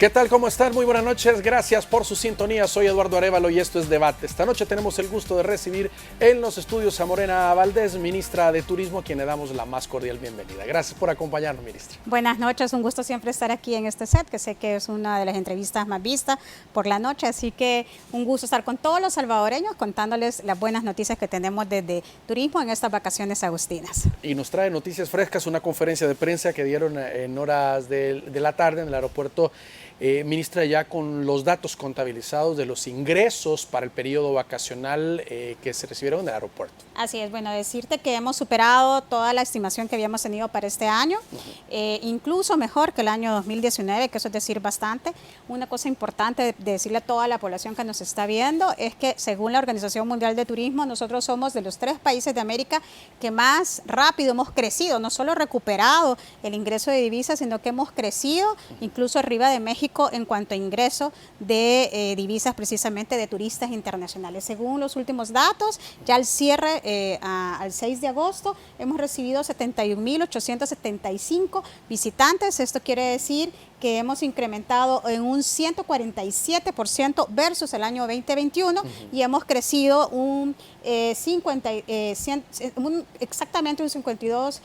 ¿Qué tal? ¿Cómo están? Muy buenas noches. Gracias por su sintonía. Soy Eduardo Arévalo y esto es Debate. Esta noche tenemos el gusto de recibir en los estudios a Morena Valdés, ministra de Turismo, a quien le damos la más cordial bienvenida. Gracias por acompañarnos, ministra. Buenas noches. Un gusto siempre estar aquí en este set, que sé que es una de las entrevistas más vistas por la noche. Así que un gusto estar con todos los salvadoreños contándoles las buenas noticias que tenemos desde turismo en estas vacaciones agustinas. Y nos trae noticias frescas, una conferencia de prensa que dieron en horas de la tarde en el aeropuerto. Ministra, ya con los datos contabilizados de los ingresos para el periodo vacacional que se recibieron en el aeropuerto. Así es, bueno, decirte que hemos superado toda la estimación que habíamos tenido para este año, incluso mejor que el año 2019, que eso es decir bastante. Una cosa importante de decirle a toda la población que nos está viendo es que según la Organización Mundial de Turismo, nosotros somos de los 3 países de América que más rápido hemos crecido, no solo recuperado el ingreso de divisas, sino que hemos crecido incluso arriba de México en cuanto a ingreso de divisas precisamente de turistas internacionales. Según los últimos datos, ya al cierre al 6 de agosto hemos recibido 71.875 visitantes. Esto quiere decir que hemos incrementado en un 147% versus el año 2021 y hemos crecido exactamente un 52%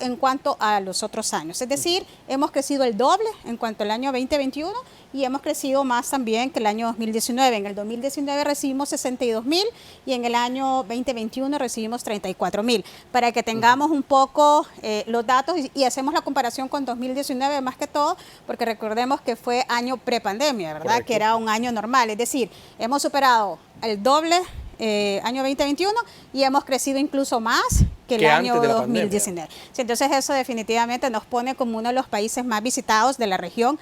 en cuanto a los otros años. Es decir, hemos crecido el doble en cuanto al año 2021 y hemos crecido más también que el año 2019. En el 2019 recibimos 62.000 y en el año 2021 recibimos 34.000. Para que tengamos un poco los datos y hacemos la comparación con 2019 más que todo, porque recordemos que fue año prepandemia, ¿verdad? Correcto. Que era un año normal. Es decir, hemos superado el doble año 2021 y hemos crecido incluso más que el año 2019. Sí, entonces eso definitivamente nos pone como uno de los países más visitados de la región,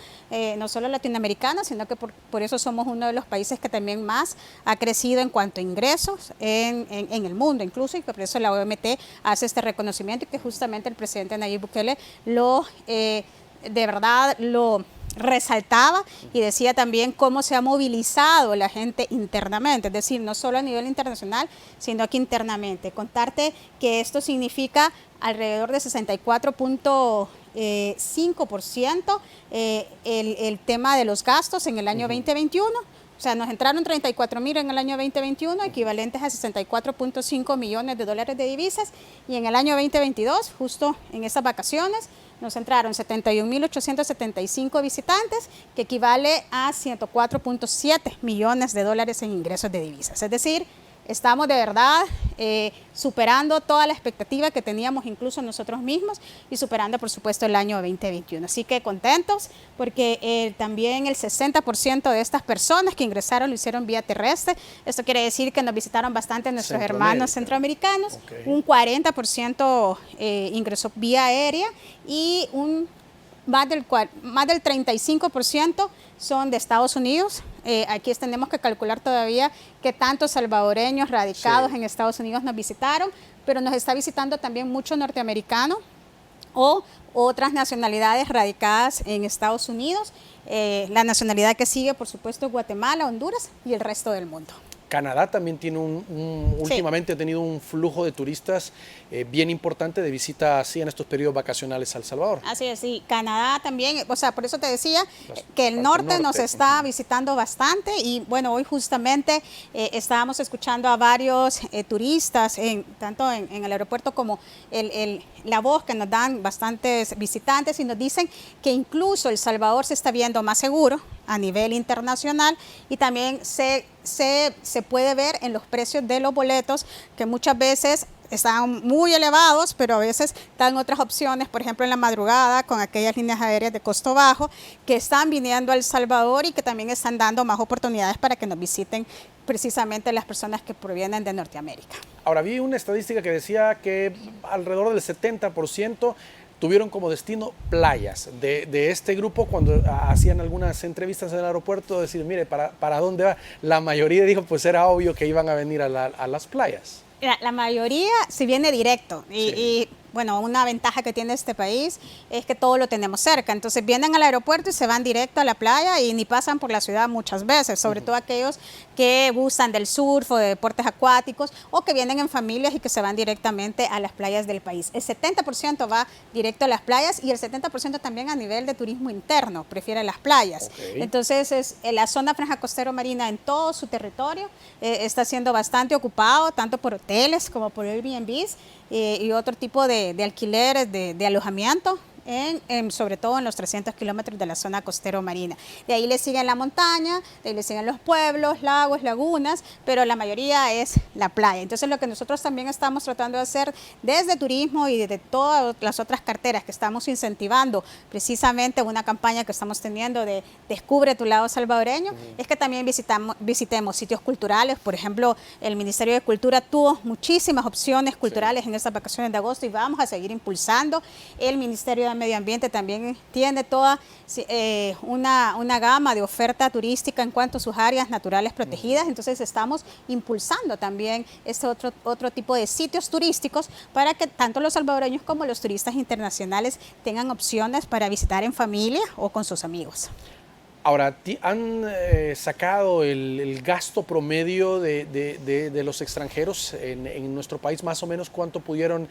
no solo latinoamericana, sino que por eso somos uno de los países que también más ha crecido en cuanto a ingresos en el mundo incluso, y por eso la OMT hace este reconocimiento y que justamente el presidente Nayib Bukele de verdad lo resaltaba y decía también cómo se ha movilizado la gente internamente, es decir, no solo a nivel internacional, sino que internamente. Contarte que esto significa alrededor de 64.5% el tema de los gastos en el año 2021. O sea, nos entraron 34.000 en el año 2021, equivalentes a 64.5 millones de dólares de divisas, y en el año 2022, justo en estas vacaciones, nos entraron 71.875 visitantes, que equivale a 104.7 millones de dólares en ingresos de divisas. Es decir, estamos de verdad superando toda la expectativa que teníamos incluso nosotros mismos y superando, por supuesto, el año 2021. Así que contentos porque también el 60% de estas personas que ingresaron lo hicieron vía terrestre. Esto quiere decir que nos visitaron bastante nuestros hermanos centroamericanos. Okay. Un 40% ingresó vía aérea y más del 35% son de Estados Unidos. Aquí tenemos que calcular todavía qué tantos salvadoreños radicados en Estados Unidos nos visitaron, pero nos está visitando también mucho norteamericano o otras nacionalidades radicadas en Estados Unidos. La nacionalidad que sigue, por supuesto, es Guatemala, Honduras y el resto del mundo. Canadá también tiene últimamente ha tenido un flujo de turistas bien importante de visita así en estos periodos vacacionales a El Salvador. Así es, sí. Canadá también, o sea, por eso te decía que el norte nos está visitando bastante y bueno, hoy justamente estábamos escuchando a varios turistas, tanto en el aeropuerto como la voz que nos dan bastantes visitantes y nos dicen que incluso El Salvador se está viendo más seguro a nivel internacional y también se puede ver en los precios de los boletos que muchas veces están muy elevados, pero a veces dan otras opciones, por ejemplo en la madrugada con aquellas líneas aéreas de costo bajo que están viniendo a El Salvador y que también están dando más oportunidades para que nos visiten precisamente las personas que provienen de Norteamérica. Ahora, vi una estadística que decía que alrededor del 70% tuvieron como destino playas de este grupo cuando hacían algunas entrevistas en el aeropuerto, decir, mire, ¿para dónde va? La mayoría dijo, pues era obvio que iban a venir a las playas. La mayoría se viene directo y bueno, una ventaja que tiene este país es que todo lo tenemos cerca. Entonces vienen al aeropuerto y se van directo a la playa y ni pasan por la ciudad muchas veces, sobre todo aquellos que gustan del surf o de deportes acuáticos o que vienen en familias y que se van directamente a las playas del país. El 70% va directo a las playas y el 70% también a nivel de turismo interno, prefiere las playas. Okay. Entonces la zona franja costero marina en todo su territorio está siendo bastante ocupado, tanto por hoteles como por Airbnbs y otro tipo de alquileres, de alojamiento. Sobre todo en los 300 kilómetros de la zona costero marina. De ahí le siguen la montaña, de ahí le siguen los pueblos, lagos, lagunas, pero la mayoría es la playa. Entonces lo que nosotros también estamos tratando de hacer desde turismo y desde todas las otras carteras que estamos incentivando, precisamente una campaña que estamos teniendo de Descubre tu lado salvadoreño, es que también visitemos sitios culturales. Por ejemplo, el Ministerio de Cultura tuvo muchísimas opciones culturales en estas vacaciones de agosto y vamos a seguir impulsando. El Ministerio de Medio Ambiente también tiene toda una gama de oferta turística en cuanto a sus áreas naturales protegidas, entonces estamos impulsando también este otro tipo de sitios turísticos para que tanto los salvadoreños como los turistas internacionales tengan opciones para visitar en familia o con sus amigos. Ahora, ¿han sacado el gasto promedio de los extranjeros en nuestro país? Más o menos, ¿cuánto pudieron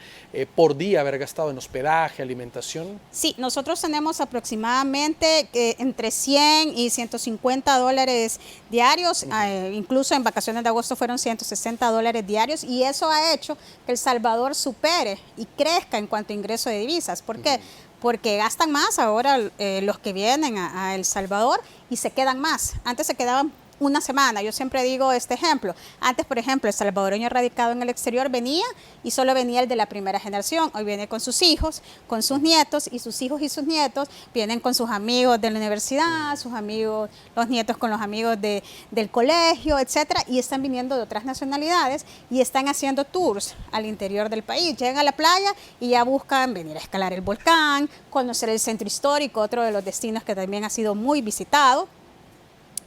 por día haber gastado en hospedaje, alimentación? Sí, nosotros tenemos aproximadamente entre 100 y 150 dólares diarios, incluso en vacaciones de agosto fueron 160 dólares diarios, y eso ha hecho que El Salvador supere y crezca en cuanto a ingreso de divisas. ¿Por qué? Porque gastan más ahora los que vienen a El Salvador y se quedan más. Antes se quedaban una semana. Yo siempre digo este ejemplo. Antes, por ejemplo, el salvadoreño radicado en el exterior venía y solo venía el de la primera generación. Hoy viene con sus hijos, con sus nietos, y sus hijos y sus nietos vienen con sus amigos de la universidad, sus amigos, los nietos con los amigos del colegio, etcétera, y están viniendo de otras nacionalidades y están haciendo tours al interior del país. Llegan a la playa y ya buscan venir a escalar el volcán, conocer el centro histórico, otro de los destinos que también ha sido muy visitado.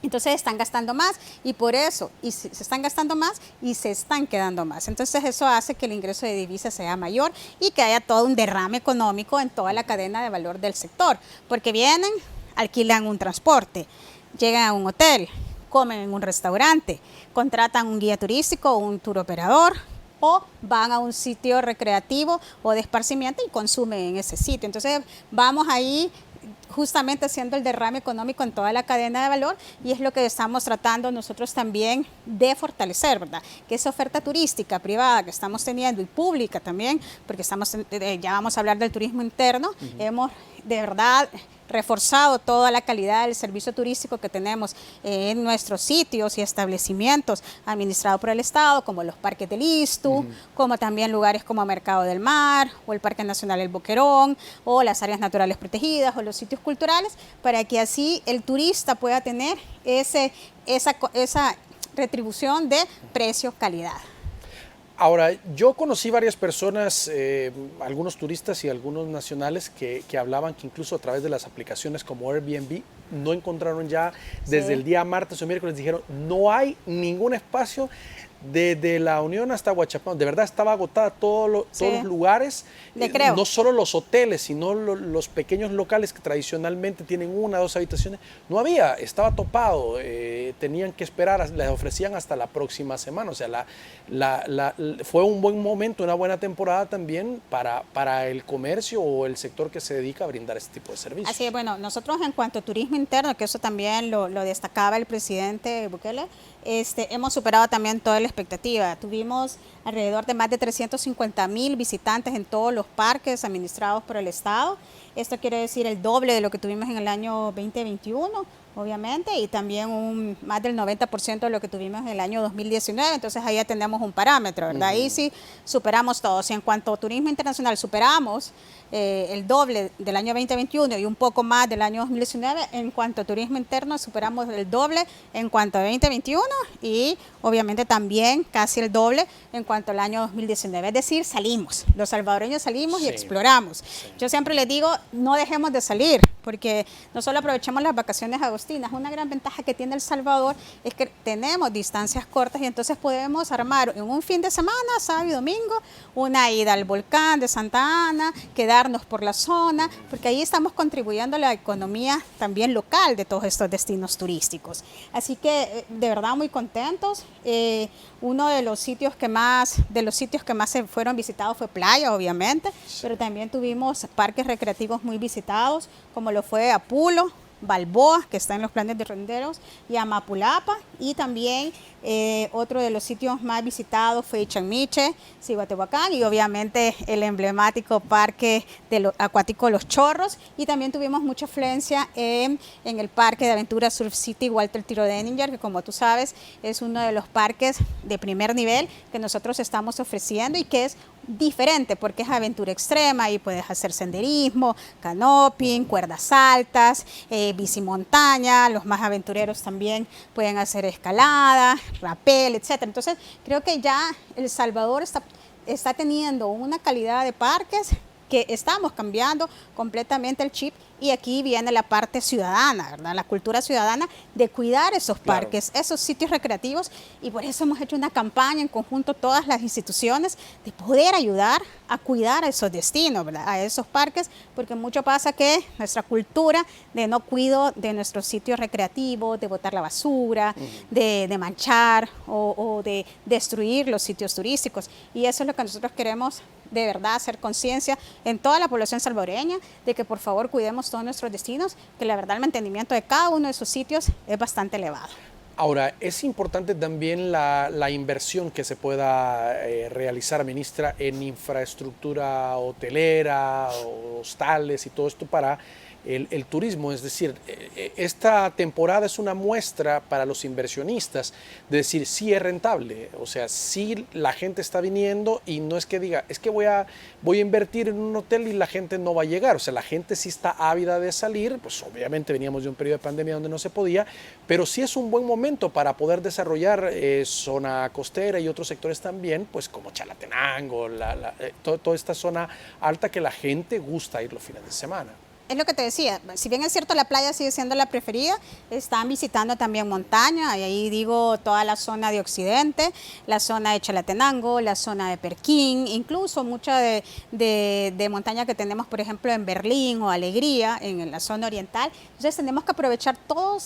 Entonces están gastando más y por eso se están gastando más y se están quedando más. Entonces eso hace que el ingreso de divisas sea mayor y que haya todo un derrame económico en toda la cadena de valor del sector. Porque vienen, alquilan un transporte, llegan a un hotel, comen en un restaurante, contratan un guía turístico o un tour operador, o van a un sitio recreativo o de esparcimiento y consumen en ese sitio. Entonces vamos ahí justamente haciendo el derrame económico en toda la cadena de valor, y es lo que estamos tratando nosotros también de fortalecer, ¿verdad? Que esa oferta turística privada que estamos teniendo y pública también, porque ya vamos a hablar del turismo interno, hemos de verdad reforzado toda la calidad del servicio turístico que tenemos en nuestros sitios y establecimientos administrados por el Estado, como los parques del Istu, como también lugares como Mercado del Mar, o el Parque Nacional El Boquerón, o las áreas naturales protegidas, o los sitios culturales, para que así el turista pueda tener esa retribución de precio-calidad. Ahora, yo conocí varias personas, algunos turistas y algunos nacionales que hablaban que incluso a través de las aplicaciones como Airbnb no encontraron ya desde el día martes o miércoles, dijeron no hay ningún espacio desde la Unión hasta Huachapán. De verdad estaba agotada todos los lugares, no solo los hoteles, sino los pequeños locales que tradicionalmente tienen 1 o 2 habitaciones. No había, estaba topado, tenían que esperar, les ofrecían hasta la próxima semana. O sea, fue un buen momento, una buena temporada también para el comercio o el sector que se dedica a brindar este tipo de servicios. Así es, bueno, nosotros en cuanto a turismo interno, que eso también lo destacaba el presidente Bukele, hemos superado también toda la expectativa. Tuvimos alrededor de más de 350,000 visitantes en todos los parques administrados por el Estado. Esto quiere decir el doble de lo que tuvimos en el año 2021, obviamente, y también más del 90% de lo que tuvimos en el año 2019. Entonces ahí ya tenemos un parámetro, ¿verdad? Ahí sí superamos todos. Y en cuanto a turismo internacional, superamos el doble del año 2021 y un poco más del año 2019. En cuanto a turismo interno, superamos el doble en cuanto a 2021 y obviamente también casi el doble en cuanto al año 2019. Es decir, salimos, los salvadoreños salimos y exploramos. Yo siempre les digo, no dejemos de salir, porque no solo aprovechemos las vacaciones agostinas, una gran ventaja que tiene El Salvador es que tenemos distancias cortas y entonces podemos armar en un fin de semana, sábado y domingo, una ida al volcán de Santa Ana, quedarnos por la zona, porque ahí estamos contribuyendo a la economía también local de todos estos destinos turísticos. Así que de verdad muy contentos. Uno de los sitios que más se fueron visitados fue Playa, obviamente, pero también tuvimos parques recreativos muy visitados, como lo fue Apulo, Balboa, que está en los planes de Renderos, y Amapulapa, y también otro de los sitios más visitados fue Ichanmiche, Cihuatehuacán, y obviamente el emblemático parque acuático Los Chorros, y también tuvimos mucha afluencia en el parque de aventura Surf City Walter Tiro Denninger, que como tú sabes es uno de los parques de primer nivel que nosotros estamos ofreciendo y que es diferente porque es aventura extrema y puedes hacer senderismo, canoping, cuerdas altas, bicimontaña, los más aventureros también pueden hacer escalada, rappel, etc. Entonces creo que ya El Salvador está teniendo una calidad de parques que estamos cambiando completamente el chip, y aquí viene la parte ciudadana, ¿verdad? La cultura ciudadana de cuidar esos parques, esos sitios recreativos, y por eso hemos hecho una campaña en conjunto todas las instituciones de poder ayudar a cuidar a esos destinos, ¿verdad? A esos parques, porque mucho pasa que nuestra cultura de no cuido de nuestros sitios recreativos, de botar la basura, de manchar o de destruir los sitios turísticos, y eso es lo que nosotros queremos de verdad hacer conciencia en toda la población salvadoreña de que por favor cuidemos todos nuestros destinos, que la verdad el mantenimiento de cada uno de esos sitios es bastante elevado. Ahora, es importante también la inversión que se pueda realizar, ministra, en infraestructura hotelera, hostales y todo esto para el turismo. Es decir, esta temporada es una muestra para los inversionistas de decir sí es rentable, o sea, sí la gente está viniendo y no es que diga, es que voy a invertir en un hotel y la gente no va a llegar, o sea, la gente sí está ávida de salir, pues obviamente veníamos de un periodo de pandemia donde no se podía, pero sí es un buen momento para poder desarrollar zona costera y otros sectores también, pues como Chalatenango, toda esta zona alta que la gente gusta ir los fines de semana. Es lo que te decía, si bien es cierto la playa sigue siendo la preferida, están visitando también montaña, y ahí digo toda la zona de Occidente, la zona de Chalatenango, la zona de Perquín, incluso mucha de montaña que tenemos, por ejemplo, en Berlín o Alegría, en la zona oriental. Entonces tenemos que aprovechar toda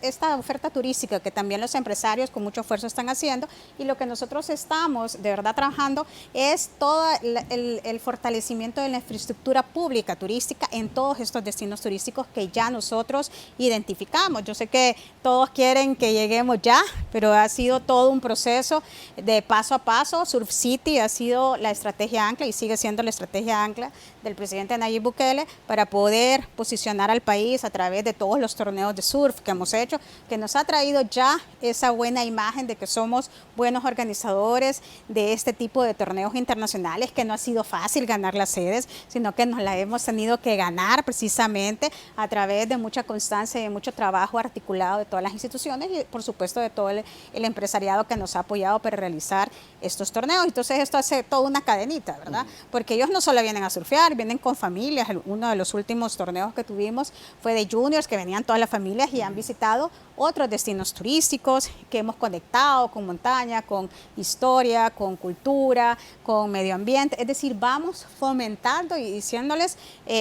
esta oferta turística que también los empresarios con mucho esfuerzo están haciendo, y lo que nosotros estamos de verdad trabajando es todo el fortalecimiento de la infraestructura pública turística en todos estos destinos turísticos que ya nosotros identificamos. Yo sé que todos quieren que lleguemos ya, pero ha sido todo un proceso de paso a paso. Surf City ha sido la estrategia ancla y sigue siendo la estrategia ancla del presidente Nayib Bukele para poder posicionar al país a través de todos los torneos de surf que hemos hecho, que nos ha traído ya esa buena imagen de que somos buenos organizadores de este tipo de torneos internacionales, que no ha sido fácil ganar las sedes, sino que nos la hemos tenido que ganar precisamente a través de mucha constancia y de mucho trabajo articulado de todas las instituciones y por supuesto de todo el empresariado que nos ha apoyado para realizar estos torneos. Entonces esto hace toda una cadenita, ¿verdad? Porque ellos no solo vienen a surfear, vienen con familias. Uno de los últimos torneos que tuvimos fue de juniors, que venían todas las familias y han visitado otros destinos turísticos que hemos conectado con montaña, con historia, con cultura, con medio ambiente. Es decir, vamos fomentando y diciéndoles,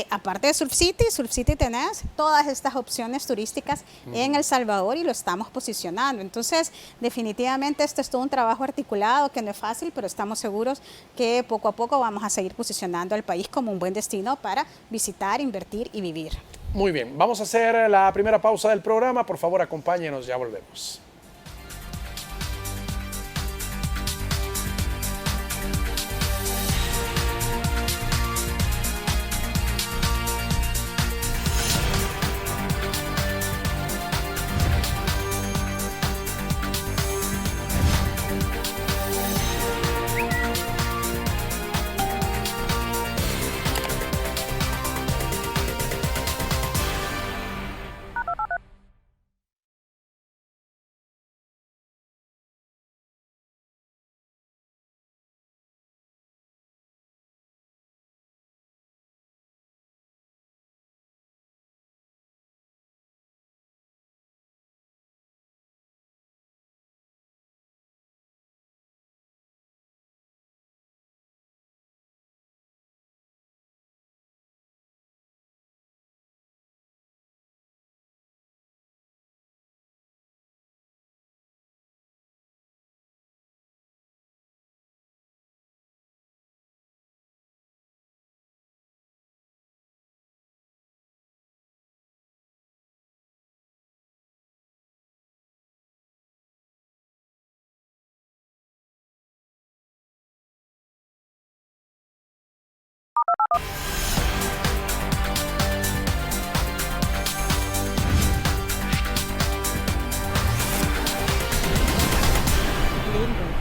aparte de Surf City tenés todas estas opciones turísticas en El Salvador y lo estamos posicionando. Entonces, definitivamente esto es todo un trabajo articulado que no es fácil, pero estamos seguros que poco a poco vamos a seguir posicionando al país como un buen destino para visitar, invertir y vivir. Muy bien, vamos a hacer la primera pausa del programa. Por favor, acompáñenos, ya volvemos.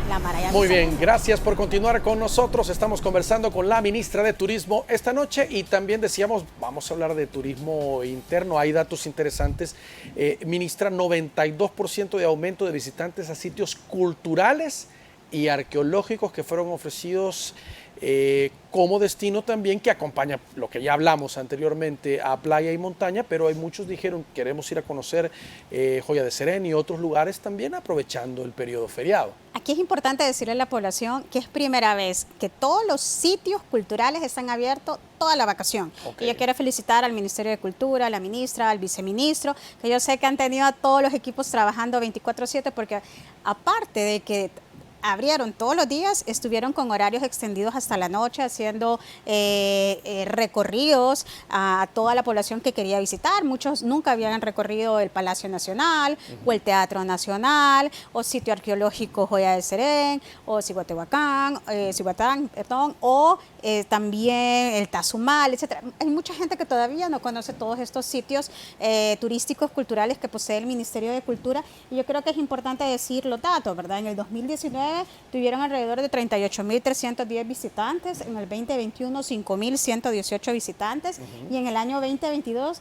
La Maraya Muy Misa. bien, gracias por continuar con nosotros. Estamos conversando con la ministra de Turismo esta noche y también decíamos, vamos a hablar de turismo interno. Hay datos interesantes. Ministra, 92% de aumento de visitantes a sitios culturales y arqueológicos que fueron ofrecidos como destino también, que acompaña lo que ya hablamos anteriormente a playa y montaña, pero hay muchos dijeron queremos ir a conocer Joya de Serén y otros lugares también aprovechando el periodo feriado. Aquí es importante decirle a la población que es primera vez que todos los sitios culturales están abiertos toda la vacación. Okay. Y yo quiero felicitar al Ministerio de Cultura, a la ministra, al viceministro, que yo sé que han tenido a todos los equipos trabajando 24/7, porque aparte de que abrieron todos los días, estuvieron con horarios extendidos hasta la noche haciendo recorridos a toda la población que quería visitar. Muchos nunca habían recorrido el Palacio Nacional o el Teatro Nacional o sitio arqueológico Joya de Serén o Cihuatán, o también el Tazumal, etc. Hay mucha gente que todavía no conoce todos estos sitios turísticos culturales que posee el Ministerio de Cultura, y yo creo que es importante decir los datos, ¿verdad? En el 2019 tuvieron alrededor de 38.310 visitantes, en el 2021 5.118 visitantes, y en el año 2022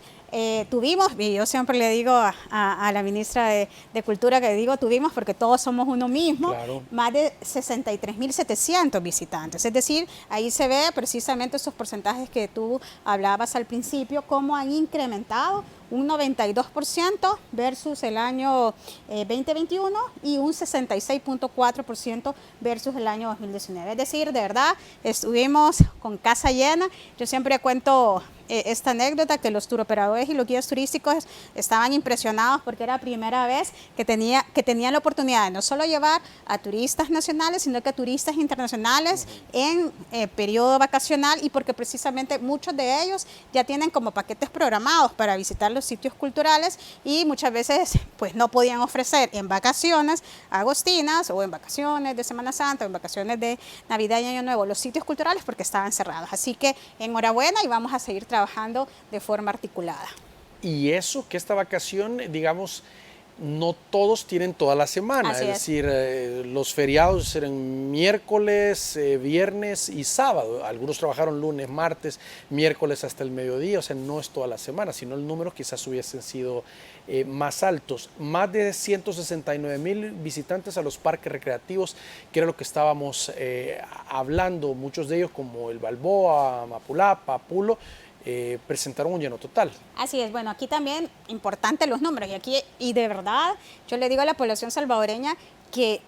tuvimos, y yo siempre le digo a la ministra de Cultura que digo tuvimos porque todos somos uno mismo, claro, más de 63.700 visitantes. Es decir, ahí se ve precisamente esos porcentajes que tú hablabas al principio, cómo han incrementado un 92% versus el año 2021 y un 66.4% versus el año 2019. Es decir, de verdad, estuvimos con casa llena. Yo siempre cuento esta anécdota que los turoperadores y los guías turísticos estaban impresionados porque era la primera vez que tenían la oportunidad de no solo llevar a turistas nacionales, sino que a turistas internacionales en periodo vacacional, y porque precisamente muchos de ellos ya tienen como paquetes programados para visitar los sitios culturales y muchas veces pues no podían ofrecer en vacaciones agostinas o en vacaciones de Semana Santa o en vacaciones de Navidad y Año Nuevo los sitios culturales porque estaban cerrados. Así que enhorabuena y vamos a seguir trabajando de forma articulada. Y eso, que esta vacación, digamos, no todos tienen toda la semana, Así es decir, los feriados serán miércoles, viernes y sábado. Algunos trabajaron lunes, martes, miércoles hasta el mediodía, o sea, no es toda la semana, sino el número quizás hubiesen sido más altos. Más de 169,000 visitantes a los parques recreativos, que era lo que estábamos hablando, muchos de ellos como el Balboa, Mapulapa, Pulo, presentaron un lleno total. Así es, bueno, aquí también importante los números y de verdad yo le digo a la población salvadoreña que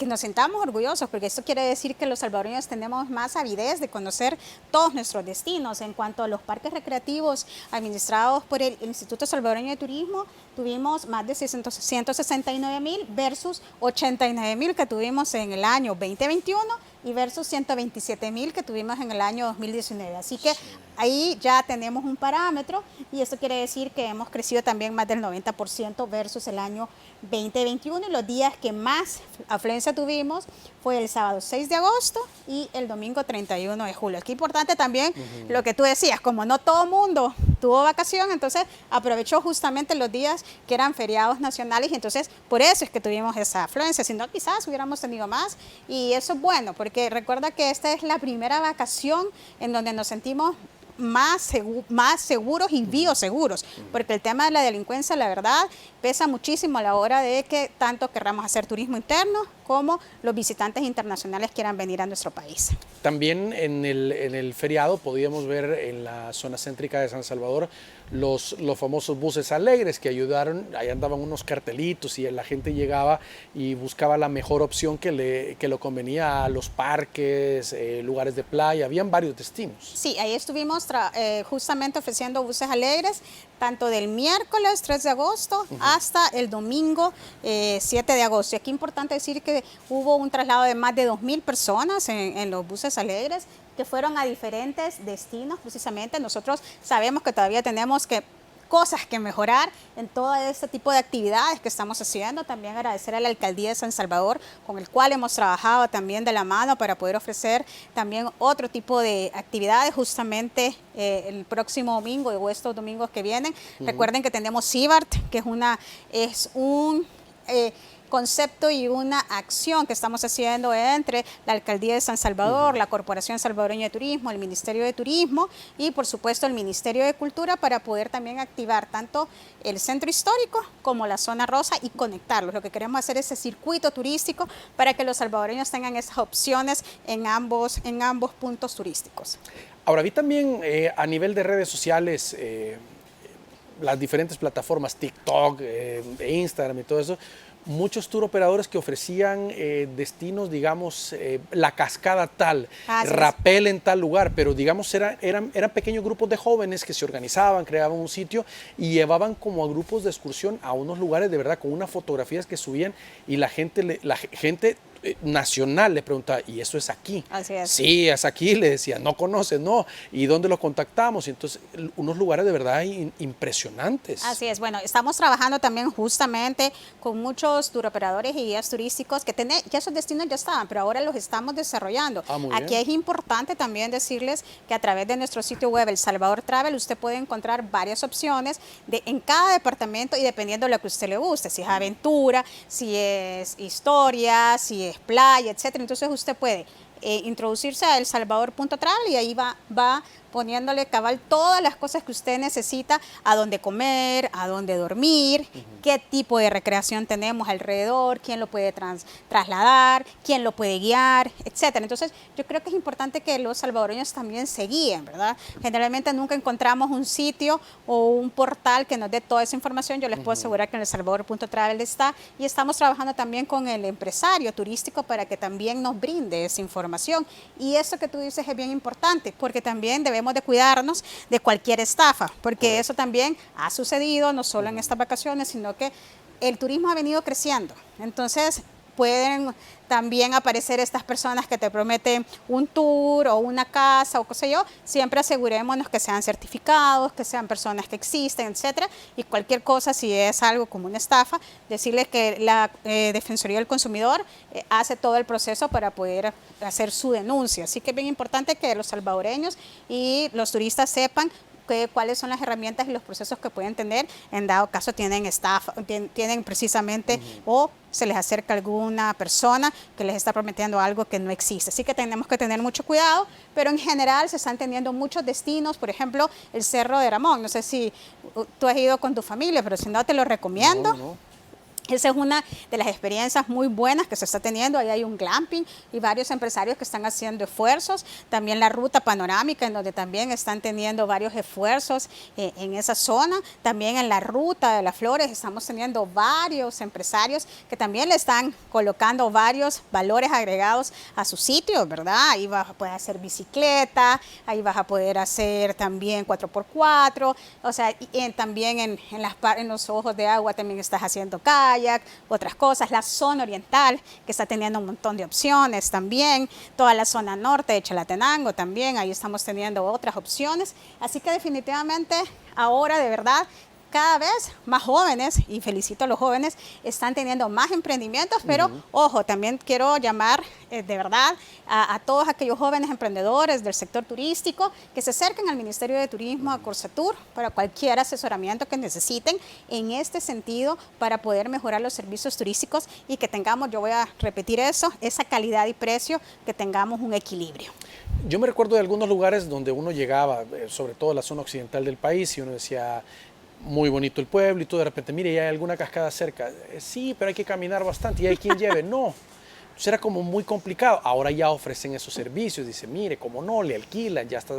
nos sintamos orgullosos, porque esto quiere decir que los salvadoreños tenemos más avidez de conocer todos nuestros destinos. En cuanto a los parques recreativos administrados por el Instituto Salvadoreño de Turismo, tuvimos más de 169,000 versus 89,000 que tuvimos en el año 2021 y versus 127,000 que tuvimos en el año 2019. Así que ahí ya tenemos un parámetro y esto quiere decir que hemos crecido también más del 90% versus el año 2021, y los días que más afluencia tuvimos fue el sábado 6 de agosto y el domingo 31 de julio. Aquí importante también lo que tú decías, como no todo mundo tuvo vacación, entonces aprovechó justamente los días que eran feriados nacionales, y entonces por eso es que tuvimos esa afluencia, si no quizás hubiéramos tenido más, y eso es bueno, porque recuerda que esta es la primera vacación en donde nos sentimos más seguros y bioseguros, porque el tema de la delincuencia, la verdad, pesa muchísimo a la hora de que tanto querramos hacer turismo interno como los visitantes internacionales quieran venir a nuestro país. También en el feriado podíamos ver en la zona céntrica de San Salvador los famosos buses alegres que ayudaron. Ahí andaban unos cartelitos y la gente llegaba y buscaba la mejor opción que lo convenía a los parques, lugares de playa. Habían varios destinos. Sí, ahí estuvimos justamente ofreciendo buses alegres, tanto del miércoles 3 de agosto hasta el domingo 7 de agosto. Y aquí es importante decir que hubo un traslado de más de 2,000 personas en los buses alegres que fueron a diferentes destinos. Precisamente nosotros sabemos que todavía tenemos que cosas que mejorar en todo este tipo de actividades que estamos haciendo. También agradecer a la Alcaldía de San Salvador, con el cual hemos trabajado también de la mano para poder ofrecer también otro tipo de actividades justamente el próximo domingo o estos domingos que vienen. Recuerden que tenemos CIBART, que es un concepto y una acción que estamos haciendo entre la Alcaldía de San Salvador, la Corporación Salvadoreña de Turismo, el Ministerio de Turismo y por supuesto el Ministerio de Cultura, para poder también activar tanto el centro histórico como la zona rosa y conectarlos. Lo que queremos hacer es ese circuito turístico para que los salvadoreños tengan esas opciones en ambos puntos turísticos. Ahora, vi también a nivel de redes sociales, las diferentes plataformas, TikTok, Instagram y todo eso, muchos tour operadores que ofrecían destinos, digamos, la cascada tal, rapel en tal lugar, pero digamos eran pequeños grupos de jóvenes que se organizaban, creaban un sitio y llevaban como a grupos de excursión a unos lugares de verdad con unas fotografías que subían y la gente nacional le preguntaba, ¿y eso es aquí? Así es. Sí, es aquí, le decía, no conoces, no. ¿Y dónde lo contactamos? Y entonces, unos lugares de verdad impresionantes. Así es, bueno, estamos trabajando también justamente con muchos turoperadores y guías turísticos que ya esos destinos ya estaban, pero ahora los estamos desarrollando. Aquí es importante también decirles que a través de nuestro sitio web, El Salvador Travel, usted puede encontrar varias opciones en cada departamento y dependiendo de lo que a usted le guste, si es aventura, si es historia, si es playa, etcétera. Entonces usted puede introducirse a elsalvador.travel y ahí va poniéndole cabal todas las cosas que usted necesita, a dónde comer, a dónde dormir, qué tipo de recreación tenemos alrededor, quién lo puede trasladar, quién lo puede guiar, etcétera. Entonces, yo creo que es importante que los salvadoreños también se guíen, ¿verdad? Generalmente nunca encontramos un sitio o un portal que nos dé toda esa información. Yo les puedo asegurar que en elsalvador.travel está, y estamos trabajando también con el empresario turístico para que también nos brinde esa información. Y eso que tú dices es bien importante, porque también debemos de cuidarnos de cualquier estafa, porque eso también ha sucedido no solo en estas vacaciones, sino que el turismo ha venido creciendo. Entonces pueden también aparecer estas personas que te prometen un tour o una casa o qué sé yo. Siempre asegurémonos que sean certificados, que sean personas que existen, etcétera. Y cualquier cosa, si es algo como una estafa, decirles que la Defensoría del Consumidor hace todo el proceso para poder hacer su denuncia. Así que es bien importante que los salvadoreños y los turistas sepan cuáles son las herramientas y los procesos que pueden tener en dado caso tienen estafa, tienen precisamente o se les acerca alguna persona que les está prometiendo algo que no existe. Así que tenemos que tener mucho cuidado, pero en general se están teniendo muchos destinos, por ejemplo, el Cerro de Ramón. No sé si tú has ido con tu familia, pero si no te lo recomiendo. No. Esa es una de las experiencias muy buenas que se está teniendo. Ahí hay un glamping y varios empresarios que están haciendo esfuerzos. También la ruta panorámica, en donde también están teniendo varios esfuerzos en esa zona. También en la ruta de las flores estamos teniendo varios empresarios que también le están colocando varios valores agregados a su sitio, ¿verdad? Ahí vas a poder hacer bicicleta, ahí vas a poder hacer también 4x4, o sea, y también en los ojos de agua también estás haciendo kayak, otras cosas. La zona oriental, que está teniendo un montón de opciones también, toda la zona norte de Chalatenango también, ahí estamos teniendo otras opciones. Así que definitivamente ahora de verdad cada vez más jóvenes, y felicito a los jóvenes, están teniendo más emprendimientos, pero ojo, también quiero llamar de verdad a todos aquellos jóvenes emprendedores del sector turístico que se acerquen al Ministerio de Turismo, a Corsatur, para cualquier asesoramiento que necesiten en este sentido para poder mejorar los servicios turísticos y que tengamos, yo voy a repetir eso, esa calidad y precio, que tengamos un equilibrio. Yo me recuerdo de algunos lugares donde uno llegaba, sobre todo en la zona occidental del país, y uno decía, muy bonito el pueblo y todo, de repente, mire, ¿ya hay alguna cascada cerca? Sí, pero hay que caminar bastante y hay quien lleve. No. Entonces era como muy complicado. Ahora ya ofrecen esos servicios. Dice, mire, como no, le alquilan, ya está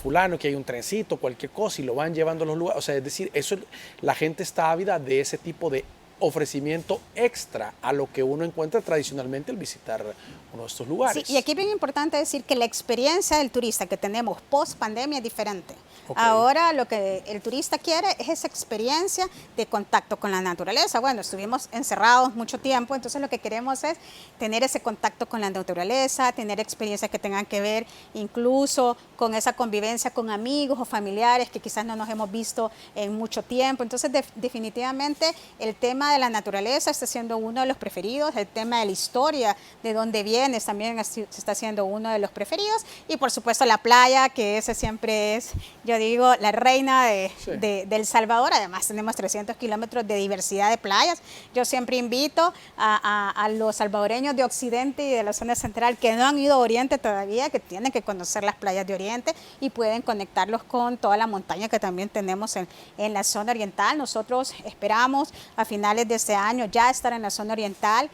fulano, que hay un trencito, cualquier cosa, y lo van llevando a los lugares. O sea, es decir, eso, la gente está ávida de ese tipo de ofrecimiento extra a lo que uno encuentra tradicionalmente al visitar uno de estos lugares. Sí, y aquí es bien importante decir que la experiencia del turista que tenemos post pandemia es diferente. Okay. Ahora lo que el turista quiere es esa experiencia de contacto con la naturaleza. Bueno, estuvimos encerrados mucho tiempo, entonces lo que queremos es tener ese contacto con la naturaleza, tener experiencias que tengan que ver incluso con esa convivencia con amigos o familiares que quizás no nos hemos visto en mucho tiempo. Entonces definitivamente el tema de la naturaleza está siendo uno de los preferidos, el tema de la historia, de dónde vienes, también se está haciendo uno de los preferidos, y por supuesto la playa, que ese siempre es, yo digo, la reina de El Salvador. Además tenemos 300 kilómetros de diversidad de playas. Yo siempre invito a los salvadoreños de Occidente y de la zona central que no han ido a Oriente todavía, que tienen que conocer las playas de Oriente y pueden conectarlos con toda la montaña que también tenemos en la zona oriental. Nosotros esperamos a finales de este año ya estar en la zona oriental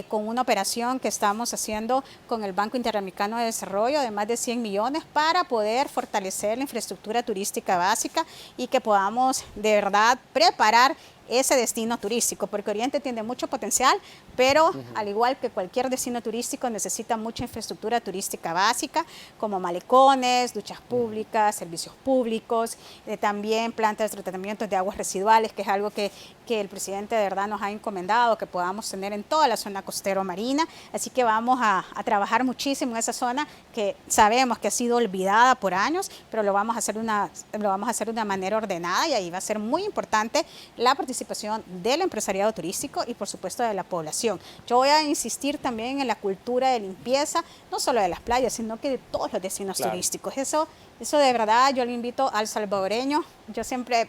con una operación que estamos haciendo con el Banco Interamericano de Desarrollo de más de 100 millones para poder fortalecer la infraestructura turística básica y que podamos de verdad preparar ese destino turístico, porque Oriente tiene mucho potencial, pero al igual que cualquier destino turístico necesita mucha infraestructura turística básica, como malecones, duchas públicas, servicios públicos, también plantas de tratamiento de aguas residuales, que es algo que el presidente de verdad nos ha encomendado que podamos tener en toda la zona costero marina. Así que vamos a trabajar muchísimo en esa zona que sabemos que ha sido olvidada por años, pero lo vamos a hacer de una manera ordenada, y ahí va a ser muy importante la participación del empresariado turístico y por supuesto de la población. Yo voy a insistir también en la cultura de limpieza, no solo de las playas, sino que de todos los destinos turísticos. Eso de verdad yo le invito al salvadoreño. Yo siempre,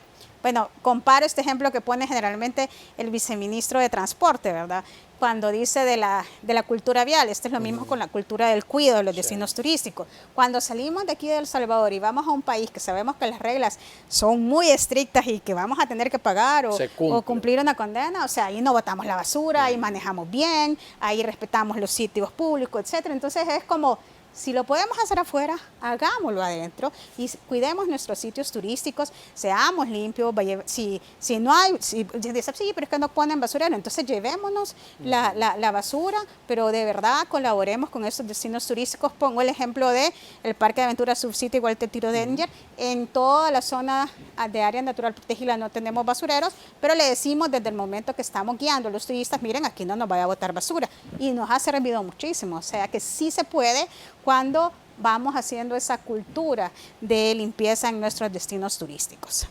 comparo este ejemplo que pone generalmente el viceministro de Transporte, ¿verdad? Cuando dice de la cultura vial. Esto es lo mismo con la cultura del cuidado de los destinos turísticos. Cuando salimos de aquí de El Salvador y vamos a un país que sabemos que las reglas son muy estrictas y que vamos a tener que pagar o cumplir una condena, o sea, ahí no botamos la basura, ahí manejamos bien, ahí respetamos los sitios públicos, etcétera. Entonces es como, si lo podemos hacer afuera, hagámoslo adentro y cuidemos nuestros sitios turísticos, seamos limpios. Si no hay, sí, pero es que no ponen basurero, entonces llevémonos la basura, pero de verdad colaboremos con estos destinos turísticos. Pongo el ejemplo de el Parque de Aventura Surf City, igual te Tiro Danger, en toda la zona de área natural protegida no tenemos basureros, pero le decimos desde el momento que estamos guiando a los turistas, miren, aquí no nos vaya a botar basura, y nos ha servido muchísimo. O sea que sí se puede cuando vamos haciendo esa cultura de limpieza en nuestros destinos turísticos.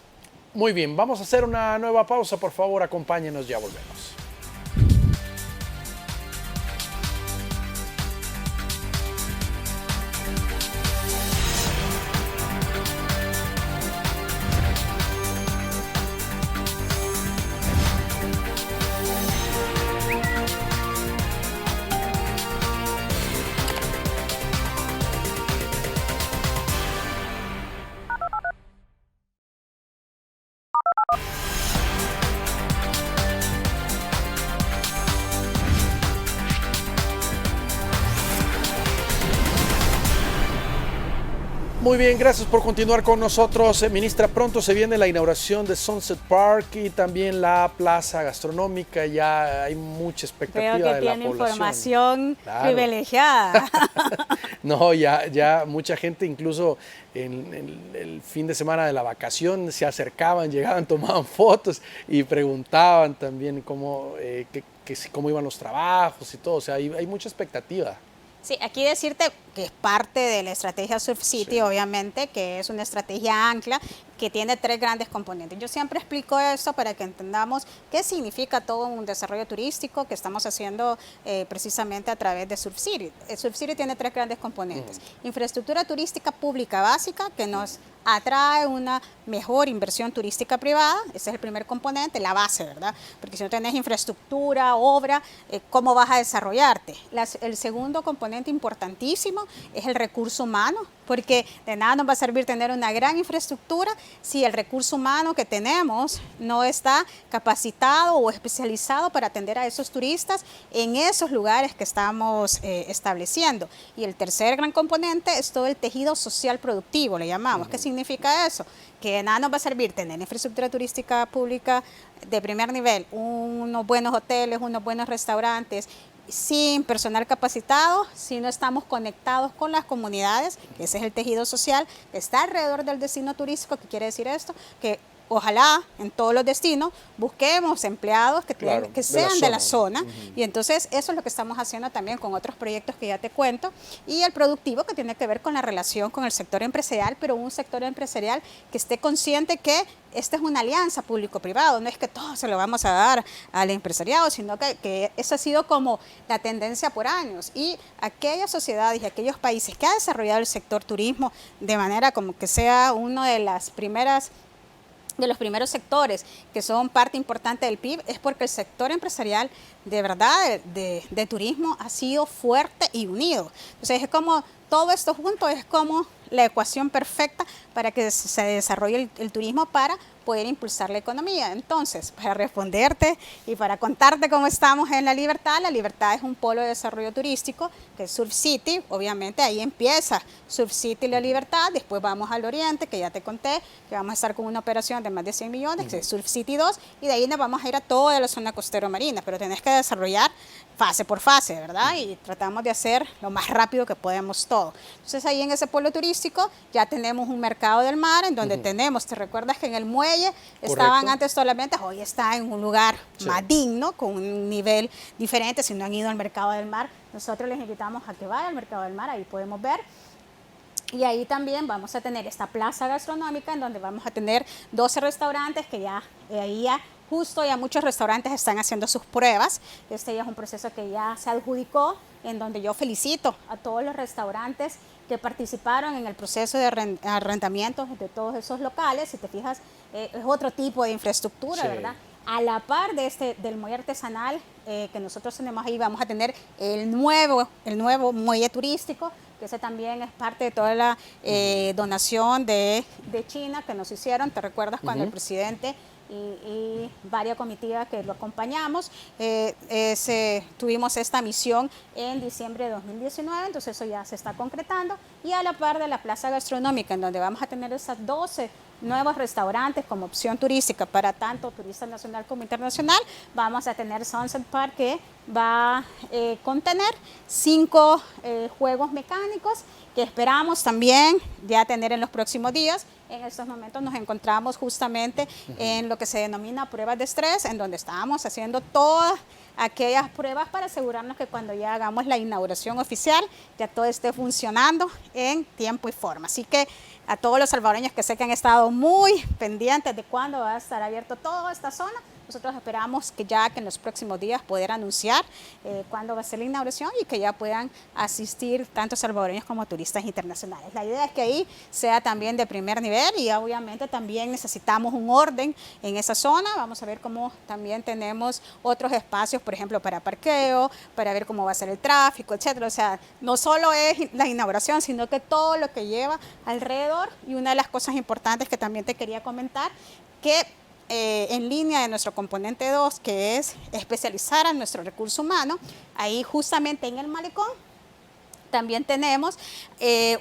Muy bien, vamos a hacer una nueva pausa, por favor, acompáñenos, ya volvemos. Muy bien, gracias por continuar con nosotros. Ministra, pronto se viene la inauguración de Sunset Park y también la plaza gastronómica. Ya hay mucha expectativa de la población. Veo que tiene información privilegiada. No, ya mucha gente, incluso en el fin de semana de la vacación, se acercaban, llegaban, tomaban fotos y preguntaban también cómo iban los trabajos y todo. O sea, hay mucha expectativa. Sí, aquí decirte que es parte de la estrategia Surf City, obviamente, que es una estrategia ancla que tiene 3 grandes componentes. Yo siempre explico esto para que entendamos qué significa todo un desarrollo turístico que estamos haciendo precisamente a través de Surf City. Surf City tiene 3 grandes componentes. Infraestructura turística pública básica, que nos atrae una mejor inversión turística privada. Ese es el primer componente, la base, ¿verdad? Porque si no tenés infraestructura, obra, ¿cómo vas a desarrollarte? El segundo componente importantísimo turismo es el recurso humano, porque de nada nos va a servir tener una gran infraestructura si el recurso humano que tenemos no está capacitado o especializado para atender a esos turistas en esos lugares que estamos estableciendo. Y el tercer gran componente es todo el tejido social productivo, le llamamos. ¿Qué significa eso? Que de nada nos va a servir tener infraestructura turística pública de primer nivel, unos buenos hoteles, unos buenos restaurantes, sin personal capacitado, si no estamos conectados con las comunidades, que ese es el tejido social que está alrededor del destino turístico. ¿Qué quiere decir esto? Que ojalá en todos los destinos busquemos empleados que, claro, que sean de la zona. Y entonces eso es lo que estamos haciendo también con otros proyectos que ya te cuento, y el productivo, que tiene que ver con la relación con el sector empresarial, pero un sector empresarial que esté consciente que esta es una alianza público-privado, no es que todo se lo vamos a dar al empresariado, sino que eso ha sido como la tendencia por años, y aquellas sociedades y aquellos países que ha desarrollado el sector turismo de manera como que sea uno de los primeros sectores que son parte importante del PIB, es porque el sector empresarial de verdad de turismo ha sido fuerte y unido. Entonces es como todo esto junto, es como la ecuación perfecta para que se desarrolle el turismo para poder impulsar la economía. Entonces, para responderte y para contarte cómo estamos en La Libertad es un polo de desarrollo turístico, que es Surf City. Obviamente ahí empieza Surf City y La Libertad, después vamos al oriente, que ya te conté, que vamos a estar con una operación de más de 100 millones, que es Surf City 2, y de ahí nos vamos a ir a toda la zona costero marina, pero tenés que desarrollar fase por fase, ¿verdad? Y tratamos de hacer lo más rápido que podemos todo. Entonces ahí en ese pueblo turístico ya tenemos un mercado del mar en donde tenemos, ¿te recuerdas que en el muelle estaban antes solamente? Hoy está en un lugar más digno, con un nivel diferente. Si no han ido al mercado del mar, nosotros les invitamos a que vayan al mercado del mar, ahí podemos ver. Y ahí también vamos a tener esta plaza gastronómica en donde vamos a tener 12 restaurantes que ahí ya justo ya muchos restaurantes están haciendo sus pruebas. Este ya es un proceso que ya se adjudicó, en donde yo felicito a todos los restaurantes que participaron en el proceso de arrendamiento de todos esos locales. Si te fijas, es otro tipo de infraestructura, ¿verdad? A la par del muelle artesanal que nosotros tenemos ahí, vamos a tener el nuevo muelle turístico, que ese también es parte de toda la donación de China que nos hicieron. ¿Te recuerdas cuando el presidente y varias comitivas que lo acompañamos, tuvimos esta misión en diciembre de 2019, entonces eso ya se está concretando, y a la par de la plaza gastronómica, en donde vamos a tener esas 12 nuevos restaurantes como opción turística para tanto turista nacional como internacional, vamos a tener Sunset Park, que va a contener 5 juegos mecánicos que esperamos también ya tener en los próximos días. En estos momentos nos encontramos justamente en lo que se denomina pruebas de estrés, en donde estábamos haciendo todas aquellas pruebas para asegurarnos que cuando ya hagamos la inauguración oficial ya todo esté funcionando en tiempo y forma. Así que a todos los salvadoreños que sé que han estado muy pendientes de cuándo va a estar abierto toda esta zona, nosotros esperamos que en los próximos días poder anunciar cuándo va a ser la inauguración y que ya puedan asistir tanto salvadoreños como turistas internacionales. La idea es que ahí sea también de primer nivel, y obviamente también necesitamos un orden en esa zona. Vamos a ver cómo también tenemos otros espacios, por ejemplo, para parqueo, para ver cómo va a ser el tráfico, etcétera. O sea, no solo es la inauguración, sino que todo lo que lleva alrededor. Y una de las cosas importantes que también te quería comentar, que en línea de nuestro componente 2, que es especializar a nuestro recurso humano, ahí justamente en el malecón también tenemos